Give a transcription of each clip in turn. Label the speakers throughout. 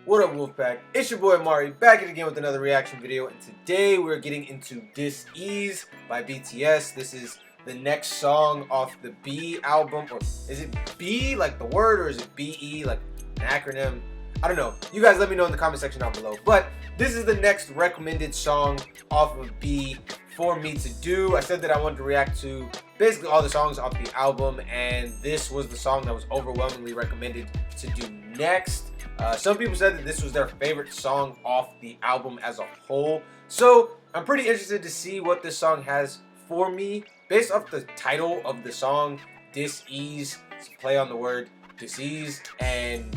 Speaker 1: What up, Wolfpack? It's your boy Amari, back again with another reaction video, and today we're getting into Dis Ease by BTS. This is the next song off the B album, or is it B like the word, or is it BE like an acronym? I don't know. You guys let me know in the comment section down below. But this is the next recommended song off of B for me to do. I said that I wanted to react to basically all the songs off the album, and this was the song that was overwhelmingly recommended to do next. Some people said that this was their favorite song off the album as a whole. So I'm pretty interested to see what this song has for me. Based off the title of the song, Dis Ease, it's a play on the word disease, and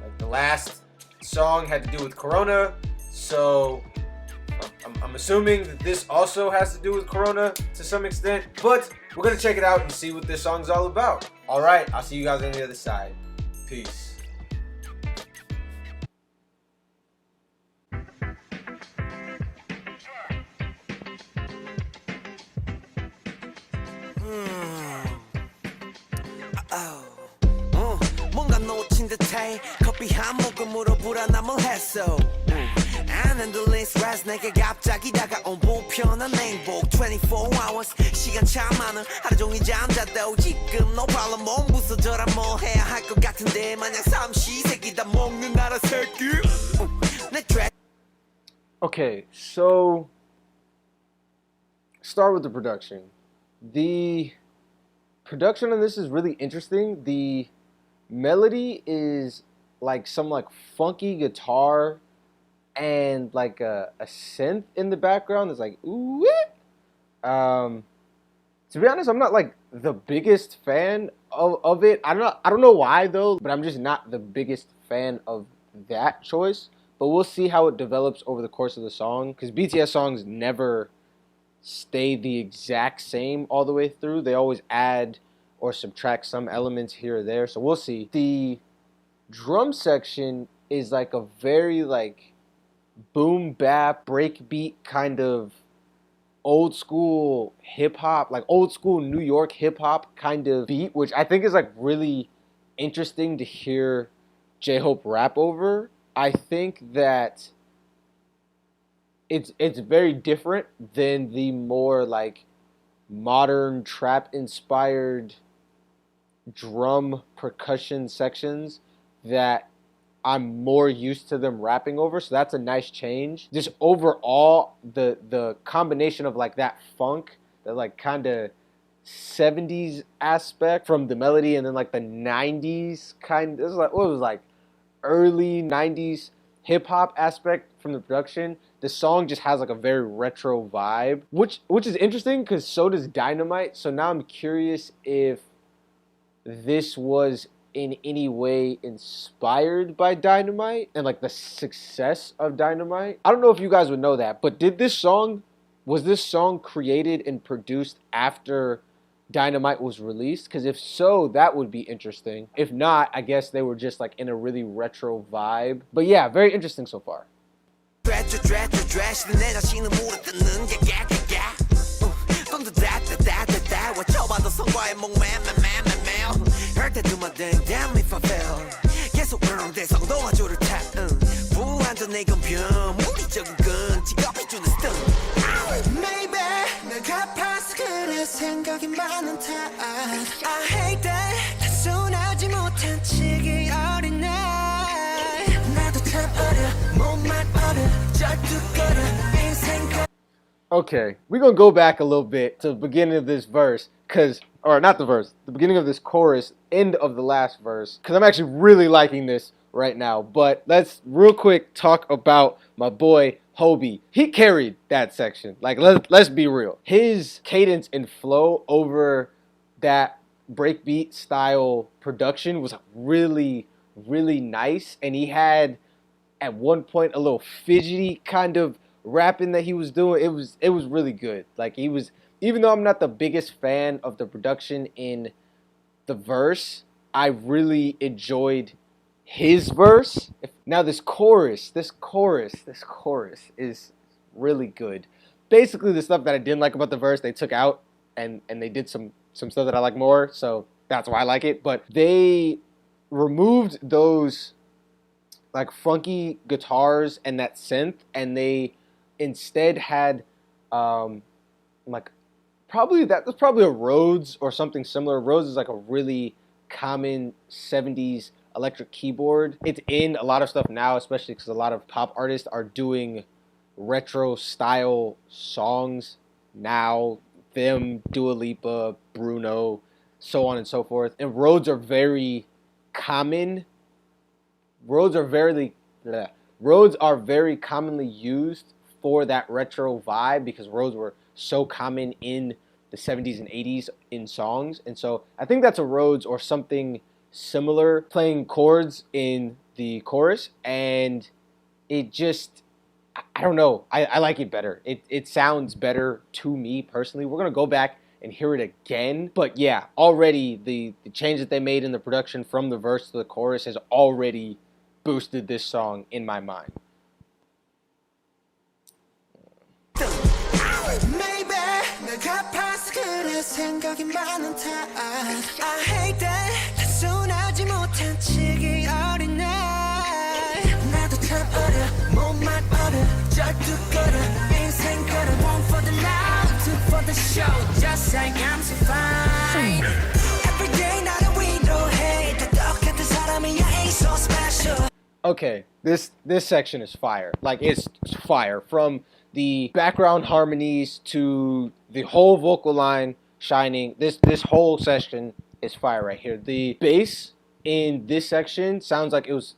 Speaker 1: like the last song had to do with Corona. So I'm assuming that this also has to do with Corona to some extent. But we're going to check it out and see what this song's all about. Alright, I'll see you guys on the other side. Peace.
Speaker 2: 뭔가 놓친 듯해 커피 한 모금으로 불안함을 했어 안 흔들린 스트레스 내게 갑자기 다가온 불편한 행복 24 hours 시간 참 많은 하루 종일 잠잤다고 지금 no problem 몸 부서져라 뭐 해야 할 것 같은데 마냥 삼시세끼 다 먹는 나라 새끼 내
Speaker 3: Okay, so start with the production. The production on this is really interesting. The melody is like some like funky guitar and like a synth in the background. It's like ooh. To be honest, I'm not like the biggest fan of it. I don't know why though, but I'm just not the biggest fan of that choice. But we'll see how it develops over the course of the song, because BTS songs never stay the exact same all the way through. They always add or subtract some elements here or there, so we'll see. The drum section is like a very like boom bap breakbeat kind of old school hip hop, like old school New York hip hop kind of beat, which I think is like really interesting to hear J-Hope rap over. I think that it's very different than the more like modern trap inspired drum percussion sections that I'm more used to them rapping over, so that's a nice change. Just overall, the combination of like that funk, that like kind of 70s aspect from the melody, and then like the 90s kind, this is like what was like early 90s hip hop aspect from the production. The song just has like a very retro vibe, which is interesting because so does Dynamite. So now I'm curious if this was in any way inspired by Dynamite and like the success of Dynamite. I don't know if you guys would know that, but was this song created and produced after Dynamite was released? Because if so, that would be interesting. If not, I guess they were just like in a really retro vibe. But yeah, very interesting so far.
Speaker 2: 생각이 많은 탓 I hate that 단순하지 못한 치기 어린 날 나도 참 어려 몸만 어려 절뚝거려 인생.
Speaker 3: Okay, we're gonna go back a little bit to the beginning of this verse, or not the verse, the beginning of this chorus, end of the last verse, because I'm actually really liking this right now. But let's real quick talk about my boy Hobie. He carried that section. Like, let's be real. His cadence and flow over that breakbeat style production was really, really nice. And he had, at one point, a little fidgety kind of rapping that he was doing. It was really good. Like, he was, even though I'm not the biggest fan of the production in the verse, I really enjoyed his verse. Now this chorus is really good. Basically the stuff that I didn't like about the verse they took out, and they did some stuff that I like more, so that's why I like it. But they removed those like funky guitars and that synth, and they instead had like probably that was probably a Rhodes or something similar. Rhodes is like a really common 70s electric keyboard. It's in a lot of stuff now, especially because a lot of pop artists are doing retro style songs now. Them, Dua Lipa, Bruno, so on and so forth. And Rhodes are very common. Rhodes are very Rhodes are very commonly used for that retro vibe because Rhodes were so common in the 70s and 80s in songs. And so I think that's a Rhodes or something similar playing chords in the chorus. And it just, I don't know. I like it better. It sounds better to me personally. We're going to go back and hear it again. But yeah, already the change that they made in the production from the verse to the chorus has already boosted this song in my mind.
Speaker 2: Maybe 내가 봐서 그래 생각이 많은 탓 I hate that 단순하지 못한 치기 어린 날 나도 참 어려 몸만 어려 절뚝거려 인생 걸어 one for the night two for the show just like I'm so fine Every day 나를 위로해 다 똑같은 사람이야 ain't so special
Speaker 3: Okay, this section is fire. Like, it's fire. From the background harmonies to the whole vocal line shining. This whole section is fire right here. The bass in this section sounds like it was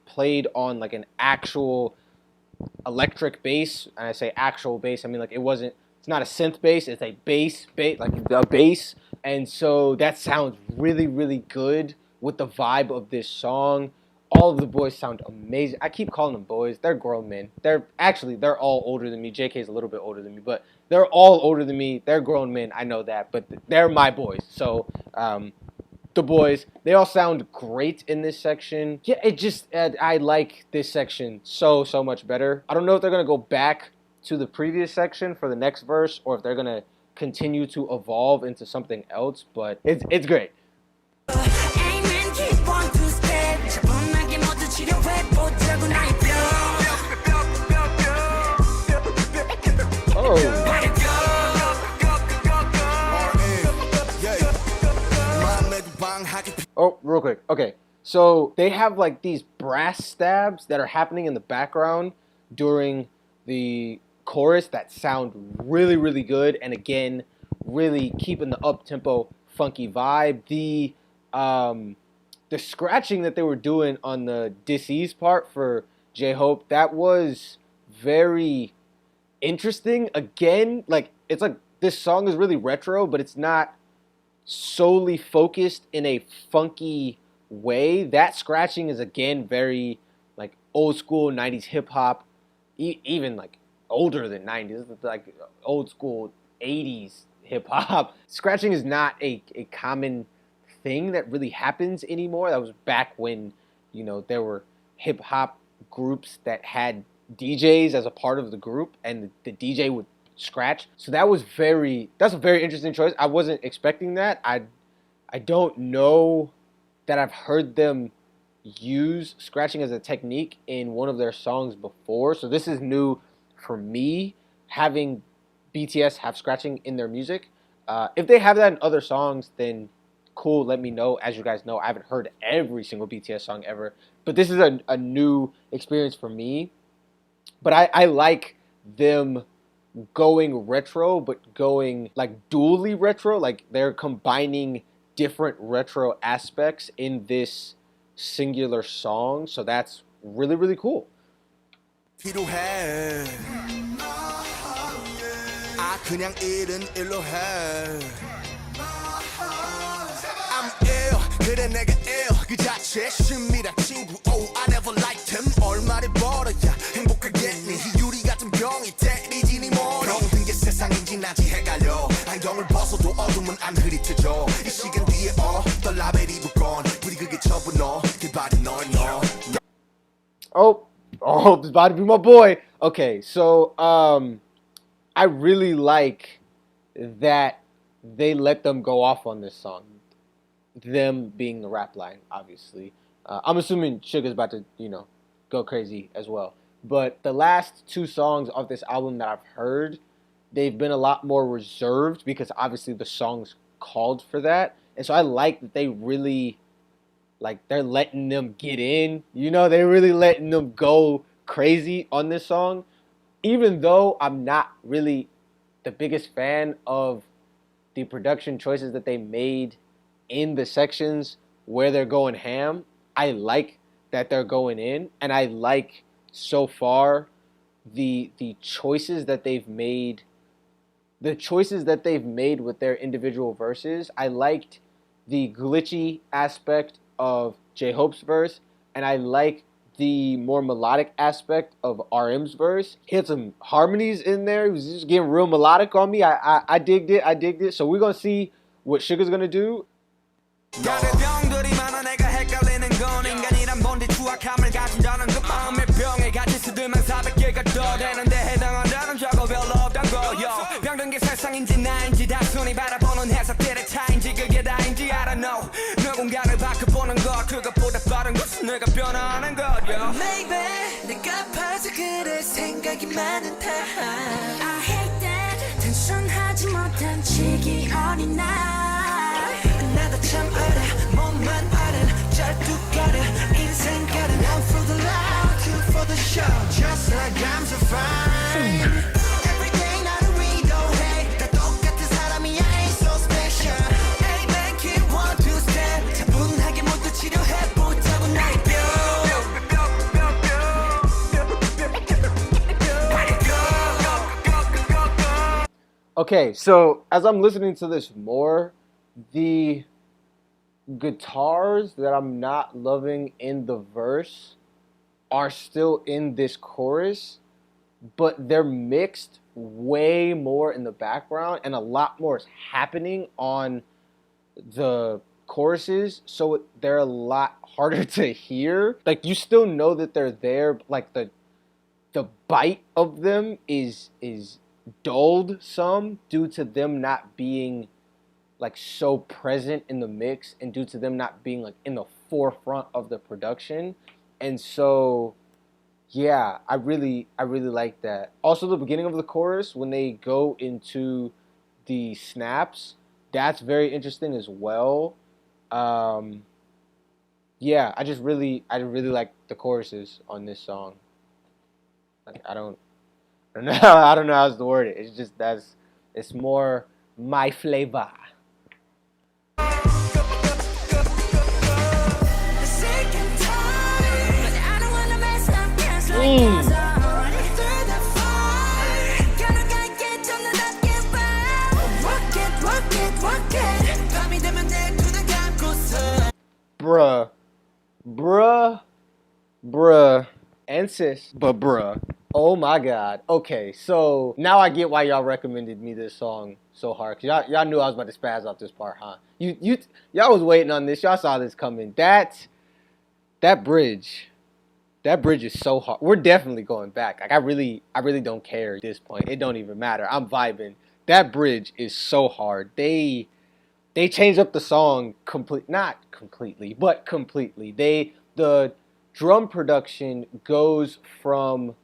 Speaker 3: played on like an actual electric bass. And I say actual bass, I mean like it's not a synth bass, it's a bass, like a bass. And so that sounds really, really good with the vibe of this song. All of the boys sound amazing. I keep calling them boys. They're grown men. They're all older than me. JK's a little bit older than me, but they're all older than me. They're grown men. I know that, but they're my boys. So the boys, they all sound great in this section. Yeah, I like this section so much better. I don't know if they're going to go back to the previous section for the next verse or if they're going to continue to evolve into something else, but it's great. Oh, real quick. Okay, so they have like these brass stabs that are happening in the background during the chorus that sound really, really good. And again, really keeping the up-tempo, funky vibe. The scratching that they were doing on the Dis-Ease part for J-Hope, that was very interesting. Again, like it's like this song is really retro, but it's not solely focused in a funky way. That scratching is again very like old school 90s hip hop, even like older than 90s, like old school 80s hip hop. Scratching is not a common thing that really happens anymore. That was back when, you know, there were hip hop groups that had DJs as a part of the group and the DJ would scratch. So that's a very interesting choice. I wasn't expecting that. I don't know that I've heard them use scratching as a technique in one of their songs before. So this is new for me, having BTS have scratching in their music. If they have that in other songs, then cool, let me know. As you guys know, I haven't heard every single BTS song ever, but this is a new experience for me. But I like them going retro, but going like dually retro. Like they're combining different retro aspects in this singular song. So that's really, really cool.
Speaker 2: 그래 내가 ill 그 자체 심리라 친구 Oh I never liked him 얼마를 벌어야 행복하겠니 유리 같은 병이 때리지 니 머리 병든 게 세상인지 나지 헷갈려 안경을 벗어도 어둠은 안 흐릿해져 이 시간 뒤에 더 라벨이 붙건 불이 그게 전부 너 그 발이 널 너
Speaker 3: Oh, this about to be my boy. Okay, so I really like that they let them go off on this song. Them being the rap line, obviously. I'm assuming Suga's about to, you know, go crazy as well. But the last two songs of this album that I've heard, they've been a lot more reserved because obviously the songs called for that. And so I like that they really, like, they're letting them get in. You know, they're really letting them go crazy on this song. Even though I'm not really the biggest fan of the production choices that they made in the sections where they're going ham, I like that they're going in, and I like so far the choices that they've made, the choices that they've made with their individual verses. I liked the glitchy aspect of J-Hope's verse, and I like the more melodic aspect of RM's verse. He had some harmonies in there. He was just getting real melodic on me. I digged it. I digged it. So we're gonna see what Suga's gonna do.
Speaker 2: Maybe 내가 봐서 그래 생각이 많은 다 I hate that 단순하지 못한 지기 어린 날 나도 참 어려 몸만 어른 절뚝거려 인생 가른 I'm for the love, two for the show Just like I'm so fine Every day 나를 위로해 다 똑같은 사람이야 ain't so special Amen keep one two step 차분하게 모두 치료해 보자고 나의 뼈
Speaker 3: Okay, so as I'm listening to this more, the guitars that I'm not loving in the verse are still in this chorus, but they're mixed way more in the background and a lot more is happening on the choruses, so they're a lot harder to hear. Like, you still know that they're there, but like the bite of them is dulled some due to them not being like so present in the mix and due to them not being like in the forefront of the production. And so yeah, I really like that. Also, the beginning of the chorus when they go into the snaps, that's very interesting as well. Yeah, I really like the choruses on this song. Like, I don't know how else to word it. It's just it's more my flavor. Bruh, and sis, but bruh. Oh my god. Okay, so now I get why y'all recommended me this song so hard. Cause y'all knew I was about to spaz off this part, huh? Y'all was waiting on this. Y'all saw this coming. That bridge is so hard. We're definitely going back. Like, I really don't care at this point. It don't even matter. I'm vibing. That bridge is so hard. They changed up the song not completely, but completely. The drum production goes from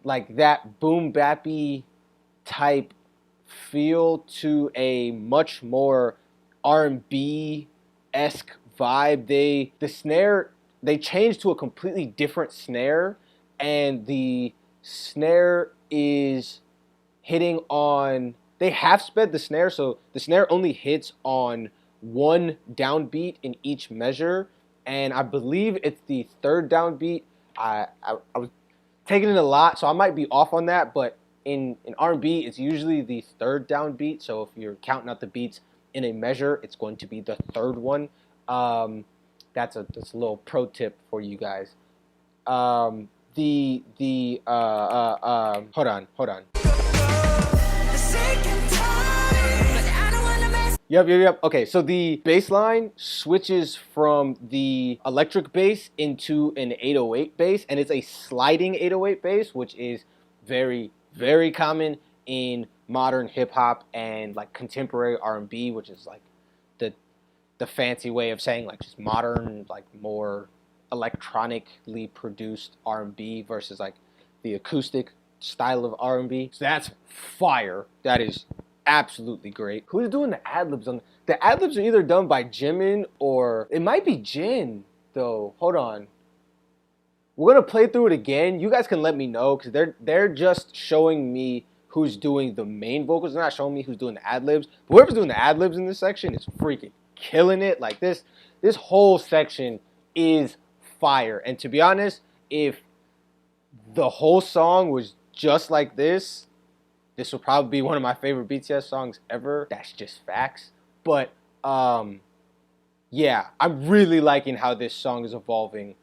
Speaker 3: like that boom bappy type feel to a much more R&B-esque vibe. The snare, they changed to a completely different snare, and the snare is hitting on, they half sped the snare, so the snare only hits on one downbeat in each measure, and I believe it's the third downbeat. I was taking it a lot, so I might be off on that, but in R&B, it's usually the third downbeat, so if you're counting out the beats in a measure, it's going to be the third one. That's a little pro tip for you guys. Hold on. Yep. Okay, so the bass line switches from the electric bass into an 808 bass, and it's a sliding 808 bass, which is very, very common in modern hip hop and like contemporary R&B, which is like the fancy way of saying like just modern, like more electronically produced R&B versus like the acoustic style of R&B. So that's fire. That is absolutely great. Who's doing the ad-libs on the ad-libs? Are either done by Jimin or it might be Jin though. Hold on. We're gonna play through it again. You guys can let me know because they're just showing me who's doing the main vocals. They're not showing me who's doing the ad-libs. Whoever's doing the ad-libs in this section is freaking killing it. Like this whole section is fire. And to be honest, if the whole song was just like this would probably be one of my favorite BTS songs ever. That's just facts. But yeah, I'm really liking how this song is evolving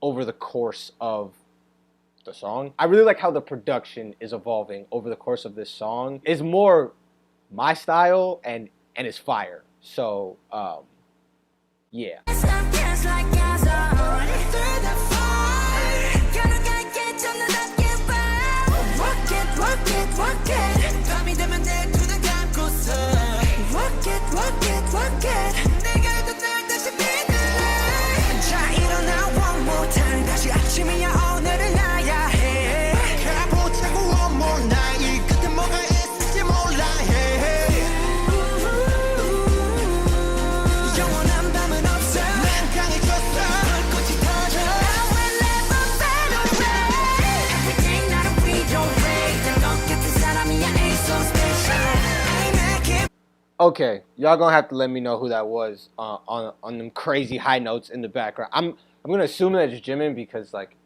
Speaker 3: over the course of the song. I really like how the production is evolving over the course of this song. It's more my style and it's fire. So yeah. Okay, y'all gonna have to let me know who that was on them crazy high notes in the background. I'm gonna assume that it's Jimin because like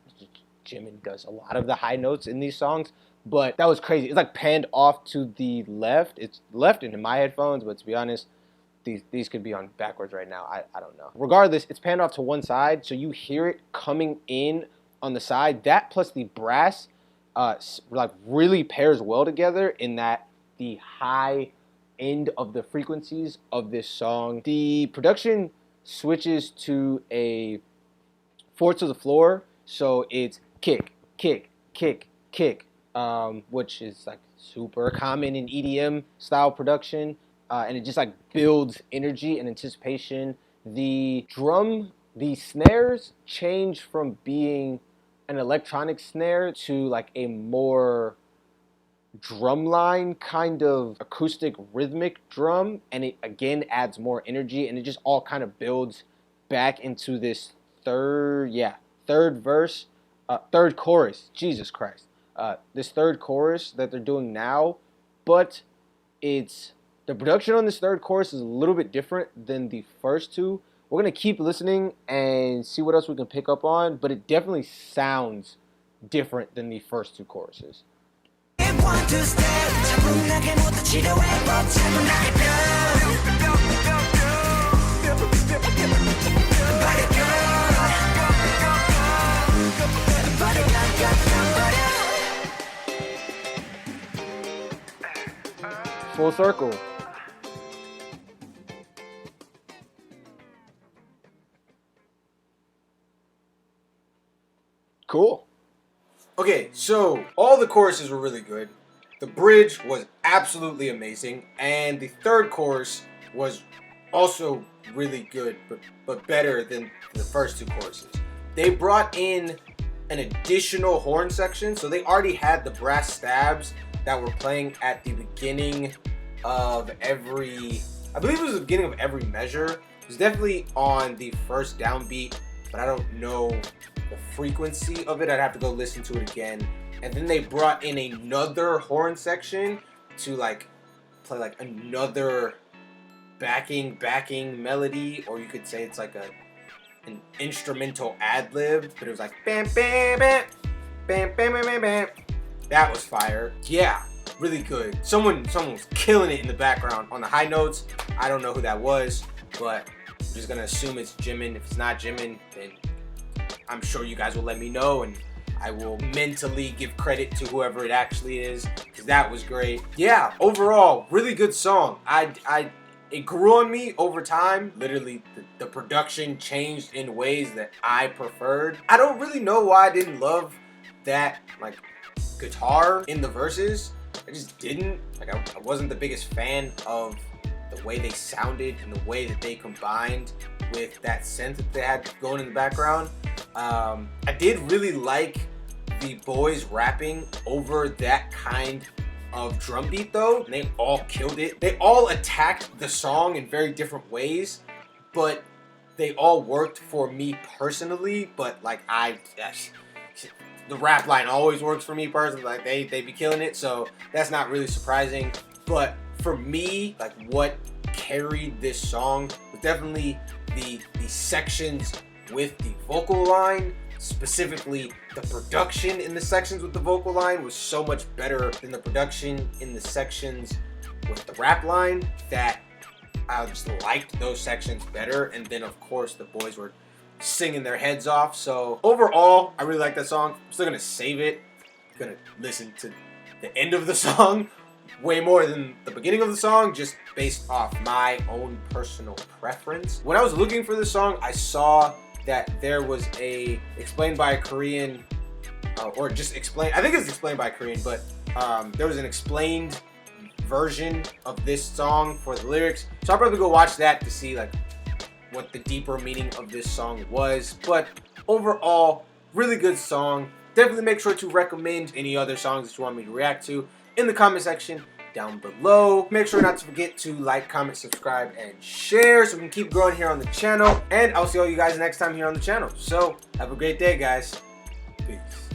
Speaker 3: Jimin does a lot of the high notes in these songs. But that was crazy. It's like panned off to the left. It's left in my headphones, but to be honest, these could be on backwards right now. I don't know. Regardless, it's panned off to one side, so you hear it coming in on the side. That plus the brass like really pairs well together in that the high end of the frequencies of this song. The production switches to a 4 to the floor, so it's kick, kick, kick, kick, which is like super common in EDM style production, and it just like builds energy and anticipation. The snares change from being an electronic snare to like a more drumline kind of acoustic rhythmic drum, and it again adds more energy, and it just all kind of builds back into this third chorus. Jesus Christ. This third chorus that they're doing now, but the production on this third chorus is a little bit different than the first two. We're gonna keep listening and see what else we can pick up on, but it definitely sounds different than the first two choruses. Full circle. Cool.
Speaker 1: Okay, so all the choruses were really good. The bridge was absolutely amazing, and the third chorus was also really good, but better than the first two choruses. They brought in an additional horn section, so they already had the brass stabs that were playing at the beginning of every, I believe it was the beginning of every measure. It was definitely on the first downbeat, but I don't know the frequency of it. I'd have to go listen to it again. And then they brought in another horn section to like play like another backing melody, or you could say it's like an instrumental ad lib, but it was like bam bam bam bam bam bam bam bam. That was fire. Yeah, really good. Someone was killing it in the background on the high notes. I don't know who that was, but I'm just gonna assume it's Jimin. If it's not Jimin, then I'm sure you guys will let me know, and I will mentally give credit to whoever it actually is, because that was great. Yeah, overall, really good song. It grew on me over time. Literally, the production changed in ways that I preferred. I don't really know why I didn't love that like guitar in the verses. I just didn't. Like I wasn't the biggest fan of the way they sounded and the way that they combined with that synth that they had going in the background. I did really like the boys rapping over that kind of drum beat though. They all killed it. They all attacked the song in very different ways, but they all worked for me personally. But like the rap line always works for me personally. Like they be killing it, so that's not really surprising. But for me, like what carried this song was definitely the sections with the vocal line. Specifically, the production in the sections with the vocal line was so much better than the production in the sections with the rap line that I just liked those sections better. And then of course the boys were singing their heads off. So overall, I really like that song. I'm still gonna save it. I'm gonna listen to the end of the song way more than the beginning of the song, just based off my own personal preference. When I was looking for this song, I saw that there was a explained by a Korean, or just explained, I think it's explained by a Korean, but there was an explained version of this song for the lyrics. So I'll probably go watch that to see like what the deeper meaning of this song was. But overall, really good song. Definitely make sure to recommend any other songs that you want me to react to in the comment section down below. Make sure not to forget to like, comment, subscribe, and share so we can keep growing here on the channel. And I'll see all you guys next time here on the channel. So have a great day, guys. Peace.